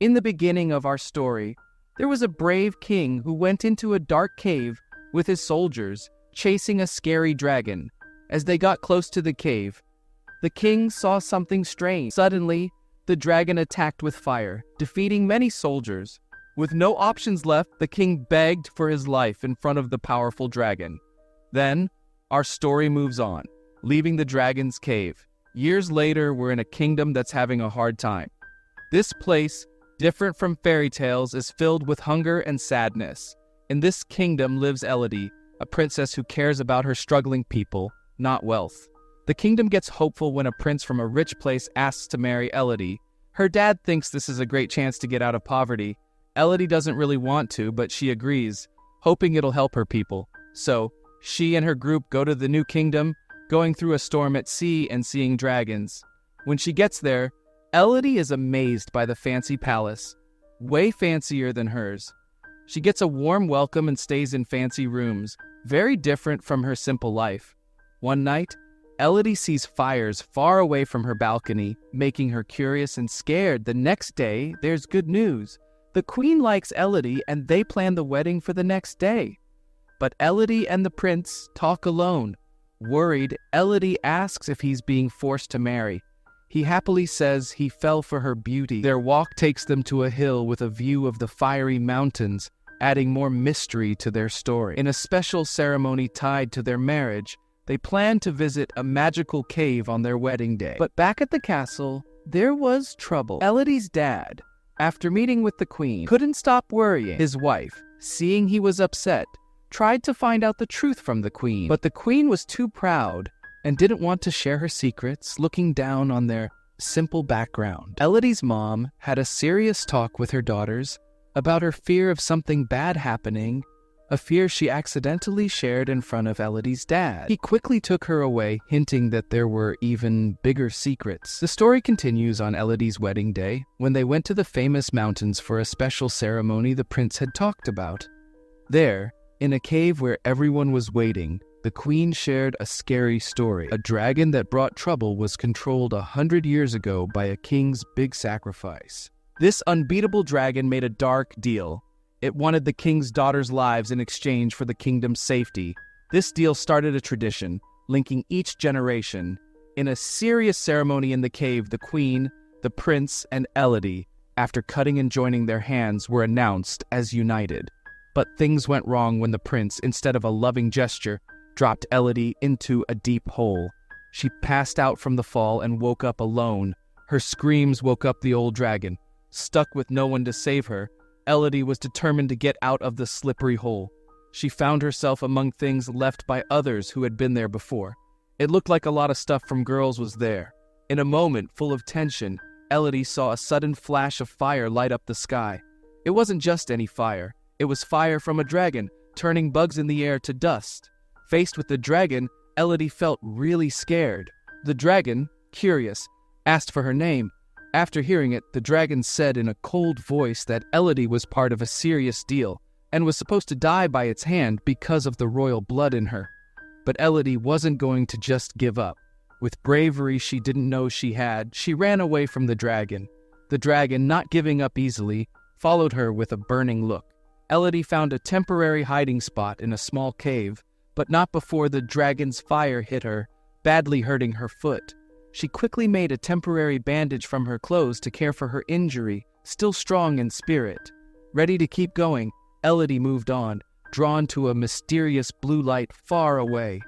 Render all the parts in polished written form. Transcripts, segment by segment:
In the beginning of our story, there was a brave king who went into a dark cave with his soldiers, chasing a scary dragon. As they got close to the cave, the king saw something strange. Suddenly, the dragon attacked with fire, defeating many soldiers. With no options left, the king begged for his life in front of the powerful dragon. Then, our story moves on, leaving the dragon's cave. Years later, we're in a kingdom that's having a hard time. This place, different from fairy tales, is filled with hunger and sadness. In this kingdom lives Elodie, a princess who cares about her struggling people, not wealth. The kingdom gets hopeful when a prince from a rich place asks to marry Elodie. Her dad thinks this is a great chance to get out of poverty. Elodie doesn't really want to, but she agrees, hoping it'll help her people. So, she and her group go to the new kingdom, going through a storm at sea and seeing dragons. When she gets there, Elodie is amazed by the fancy palace, way fancier than hers. She gets a warm welcome and stays in fancy rooms, very different from her simple life. One night, Elodie sees fires far away from her balcony, making her curious and scared. The next day, there's good news. The queen likes Elodie and they plan the wedding for the next day. But Elodie and the prince talk alone. Worried, Elodie asks if he's being forced to marry. He happily says he fell for her beauty. Their walk takes them to a hill with a view of the fiery mountains, adding more mystery to their story. In a special ceremony tied to their marriage, they plan to visit a magical cave on their wedding day. But back at the castle, there was trouble. Elodie's dad, after meeting with the queen, couldn't stop worrying. His wife, seeing he was upset, tried to find out the truth from the queen. But the queen was too proud and didn't want to share her secrets, looking down on their simple background. Elodie's mom had a serious talk with her daughters about her fear of something bad happening, a fear she accidentally shared in front of Elodie's dad. He quickly took her away, hinting that there were even bigger secrets. The story continues on Elodie's wedding day, when they went to the famous mountains for a special ceremony the prince had talked about. There, in a cave where everyone was waiting, the queen shared a scary story. A dragon that brought trouble was controlled 100 years ago by a king's big sacrifice. This unbeatable dragon made a dark deal. It wanted the king's daughters' lives in exchange for the kingdom's safety. This deal started a tradition, linking each generation. In a serious ceremony in the cave, the queen, the prince, and Elodie, after cutting and joining their hands, were announced as united. But things went wrong when the prince, instead of a loving gesture, dropped Elodie into a deep hole. She passed out from the fall and woke up alone. Her screams woke up the old dragon. Stuck with no one to save her, Elodie was determined to get out of the slippery hole. She found herself among things left by others who had been there before. It looked like a lot of stuff from girls was there. In a moment full of tension, Elodie saw a sudden flash of fire light up the sky. It wasn't just any fire. It was fire from a dragon, turning bugs in the air to dust. Faced with the dragon, Elodie felt really scared. The dragon, curious, asked for her name. After hearing it, the dragon said in a cold voice that Elodie was part of a serious deal and was supposed to die by its hand because of the royal blood in her. But Elodie wasn't going to just give up. With bravery she didn't know she had, she ran away from the dragon. The dragon, not giving up easily, followed her with a burning look. Elodie found a temporary hiding spot in a small cave, but not before the dragon's fire hit her, badly hurting her foot. She quickly made a temporary bandage from her clothes to care for her injury, still strong in spirit. Ready to keep going, Elodie moved on, drawn to a mysterious blue light far away.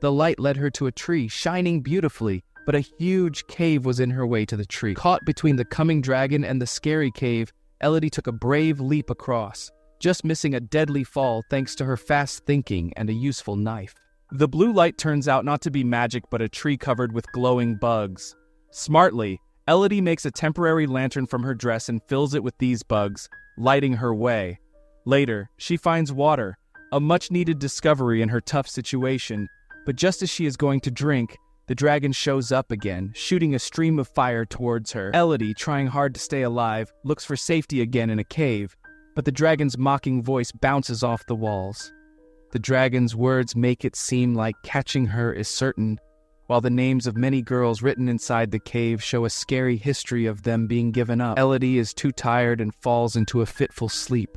The light led her to a tree, shining beautifully, but a huge cave was in her way to the tree. Caught between the coming dragon and the scary cave, Elodie took a brave leap across, just missing a deadly fall thanks to her fast thinking and a useful knife. The blue light turns out not to be magic but a tree covered with glowing bugs. Smartly, Elodie makes a temporary lantern from her dress and fills it with these bugs, lighting her way. Later, she finds water, a much-needed discovery in her tough situation. But just as she is going to drink, the dragon shows up again, shooting a stream of fire towards her. Elodie, trying hard to stay alive, looks for safety again in a cave. But the dragon's mocking voice bounces off the walls. The dragon's words make it seem like catching her is certain. while the names of many girls written inside the cave show a scary history of them being given up. Elodie is too tired and falls into a fitful sleep.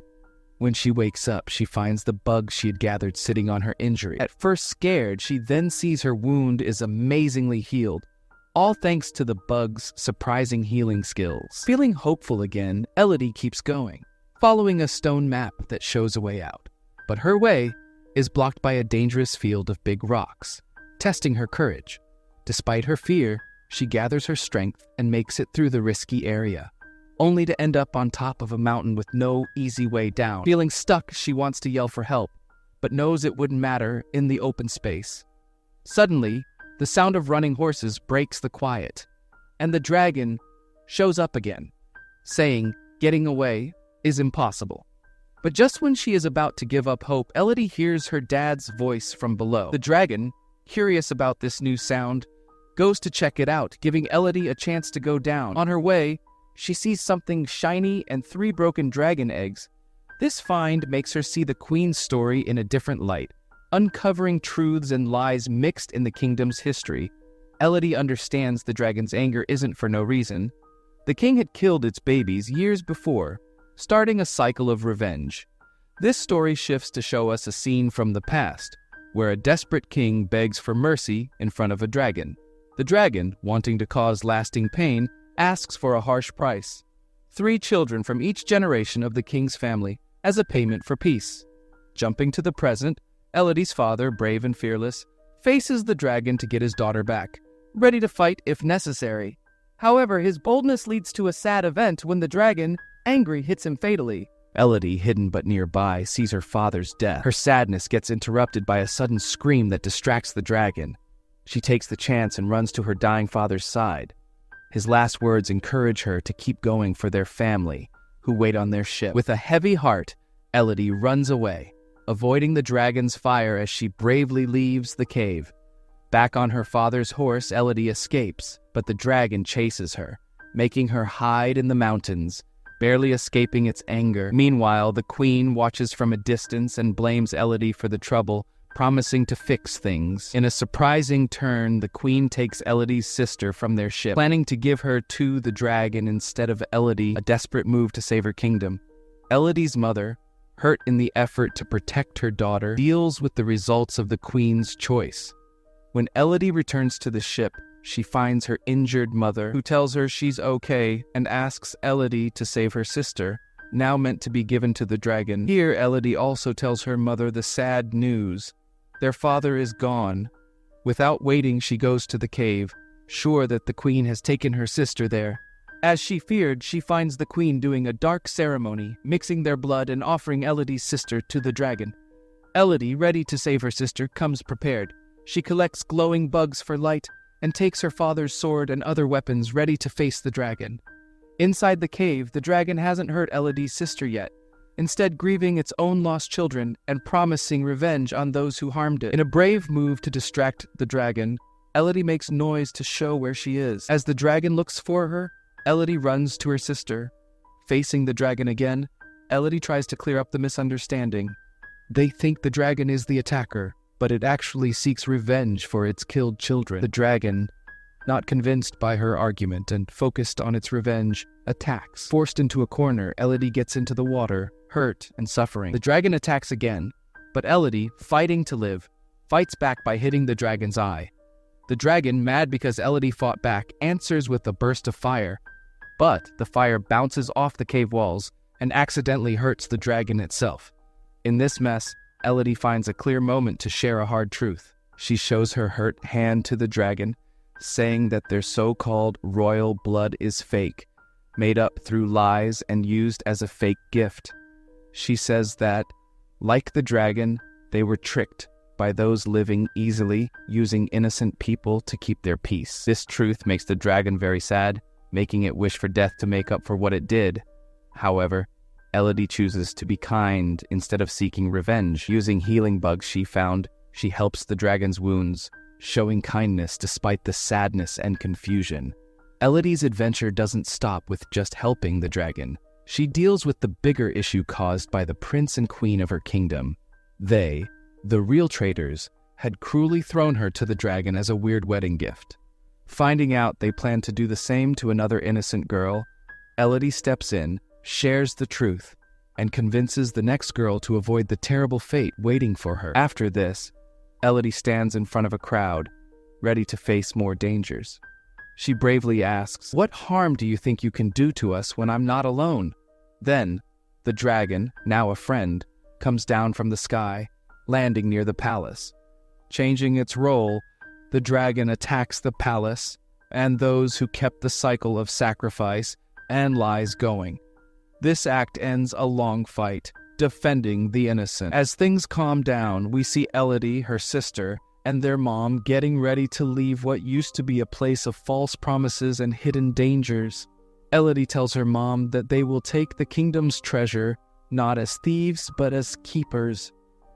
When she wakes up, she finds the bugs she had gathered sitting on her injury. At first scared, she then sees her wound is amazingly healed, all thanks to the bugs' surprising healing skills. Feeling hopeful again, Elodie keeps going, following a stone map that shows a way out. But her way is blocked by a dangerous field of big rocks, testing her courage. Despite her fear, she gathers her strength and makes it through the risky area, only to end up on top of a mountain with no easy way down. Feeling stuck, she wants to yell for help, but knows it wouldn't matter in the open space. Suddenly, the sound of running horses breaks the quiet, and the dragon shows up again, saying getting away is impossible. But just when she is about to give up hope, Elodie hears her dad's voice from below. The dragon, curious about this new sound, goes to check it out, giving Elodie a chance to go down. On her way, she sees something shiny and 3 broken dragon eggs. This find makes her see the queen's story in a different light, uncovering truths and lies mixed in the kingdom's history. Elodie understands the dragon's anger isn't for no reason. The king had killed its babies years before, starting a cycle of revenge. This story shifts to show us a scene from the past, where a desperate king begs for mercy in front of a dragon. The dragon, wanting to cause lasting pain, asks for a harsh price: 3 children from each generation of the king's family as a payment for peace. Jumping to the present, Elodie's father, brave and fearless, faces the dragon to get his daughter back, ready to fight if necessary. However, his boldness leads to a sad event when the dragon, angry, hits him fatally. Elodie, hidden but nearby, sees her father's death. Her sadness gets interrupted by a sudden scream that distracts the dragon. She takes the chance and runs to her dying father's side. His last words encourage her to keep going for their family, who wait on their ship. With a heavy heart, Elodie runs away, avoiding the dragon's fire as she bravely leaves the cave. Back on her father's horse, Elodie escapes, but the dragon chases her, making her hide in the mountains, barely escaping its anger. Meanwhile, the queen watches from a distance and blames Elodie for the trouble, promising to fix things. In a surprising turn, the queen takes Elodie's sister from their ship, planning to give her to the dragon instead of Elodie, a desperate move to save her kingdom. Elodie's mother, hurt in the effort to protect her daughter, deals with the results of the queen's choice. When Elodie returns to the ship, she finds her injured mother, who tells her she's okay and asks Elodie to save her sister, now meant to be given to the dragon. Here, Elodie also tells her mother the sad news: their father is gone. Without waiting, she goes to the cave, sure that the queen has taken her sister there. As she feared, she finds the queen doing a dark ceremony, mixing their blood and offering Elodie's sister to the dragon. Elodie, ready to save her sister, comes prepared. She collects glowing bugs for light and takes her father's sword and other weapons ready to face the dragon. Inside the cave, the dragon hasn't hurt Elodie's sister yet, instead grieving its own lost children and promising revenge on those who harmed it. In a brave move to distract the dragon, Elodie makes noise to show where she is. As the dragon looks for her, Elodie runs to her sister. Facing the dragon again, Elodie tries to clear up the misunderstanding. They think the dragon is the attacker, but it actually seeks revenge for its killed children. The dragon, not convinced by her argument and focused on its revenge, attacks. Forced into a corner, Elodie gets into the water, hurt and suffering. The dragon attacks again, but Elodie, fighting to live, fights back by hitting the dragon's eye. The dragon, mad because Elodie fought back, answers with a burst of fire, but the fire bounces off the cave walls and accidentally hurts the dragon itself. In this mess, Elodie finds a clear moment to share a hard truth. She shows her hurt hand to the dragon, saying that their so-called royal blood is fake, made up through lies and used as a fake gift. She says that, like the dragon, they were tricked by those living easily, using innocent people to keep their peace. This truth makes the dragon very sad, making it wish for death to make up for what it did. However, Elodie chooses to be kind instead of seeking revenge. Using healing bugs she found, she helps the dragon's wounds, showing kindness despite the sadness and confusion. Elodie's adventure doesn't stop with just helping the dragon. She deals with the bigger issue caused by the prince and queen of her kingdom. They, the real traitors, had cruelly thrown her to the dragon as a weird wedding gift. Finding out they planned to do the same to another innocent girl, Elodie steps in, shares the truth, and convinces the next girl to avoid the terrible fate waiting for her. After this, Elodie stands in front of a crowd, ready to face more dangers. She bravely asks, "What harm do you think you can do to us when I'm not alone?" Then, the dragon, now a friend, comes down from the sky, landing near the palace. Changing its role, the dragon attacks the palace and those who kept the cycle of sacrifice and lies going. This act ends a long fight, defending the innocent. As things calm down, we see Elodie, her sister, and their mom getting ready to leave what used to be a place of false promises and hidden dangers. Elodie tells her mom that they will take the kingdom's treasure, not as thieves, but as keepers.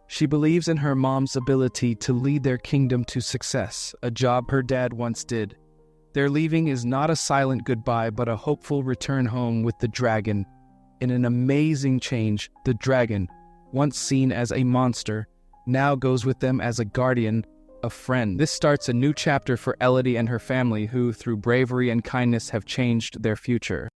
She believes in her mom's ability to lead their kingdom to success, a job her dad once did. Their leaving is not a silent goodbye, but a hopeful return home with the dragon. In an amazing change, the dragon, once seen as a monster, now goes with them as a guardian, a friend. This starts a new chapter for Elodie and her family who, through bravery and kindness, have changed their future.